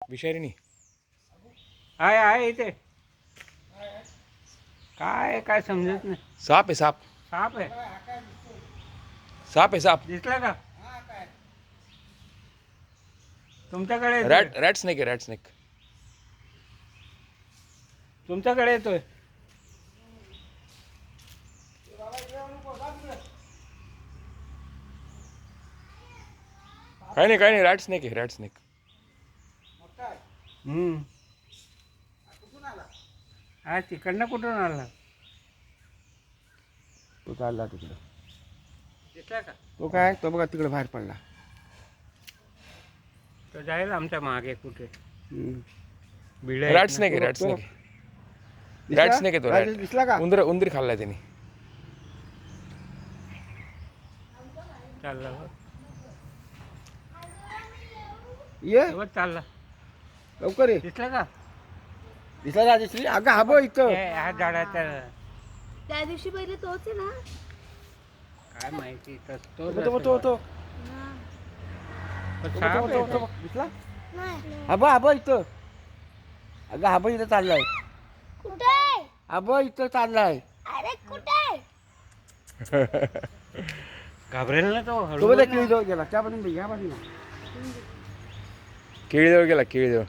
विषारी आहे इथे. काय काय समजत नाही. साप आहे साप. साप आहे. साप आहे साप. दिसला का तुमच्याकडे? रॅट स्नेक आहे रॅट स्नेक. तुमच्याकडे येतोय. काही नाही रॅट स्नेक आहे रॅट स्नेक. हा तिकडनं कुठून आला? तो चालला तिकडं. दिसला का? तो काय तो बघा तिकडे बाहेर पडला. तो जाईल आमच्या मागे कुठे. रॅट स्नेक आहे रॅट स्नेक. रॅट स्नेक आहे तो. रॅट दिसला का? उंदीर खाल्लाय त्याने. चालला ये चालला. लवकर ये. दिसला का? दिसला राजश्री. अगं हा बघ इथं. ह्या झाडाच्या त्या दिवशी पहिले तोच आहे ना. काय माहिती तो दिसला. हा बघ इथं. अगं हा बघ इथं चाललाय. कुठे? हा बघ इथं चाललाय. अरे कुठे? घाबरेल ना तो. तो बघा किळी जवळ गेला. त्या बाजून या बाजून. केळीजवळ गेला केळीजवळ.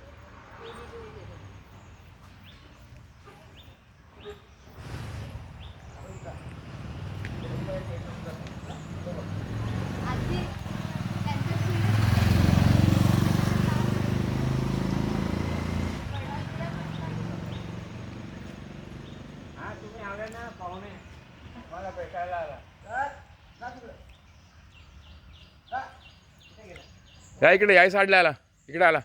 हा तुम्ही आले ना पाहुणे मला भेटायला आला. या इकडे या साईडला आला. इकडे आला.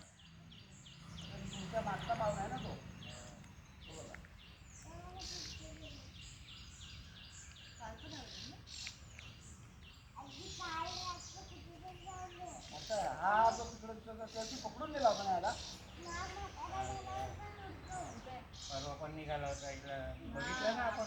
पकडून नेला आपण याला. परवा पण निघाला होता इकडं. बघितलं ना आपण.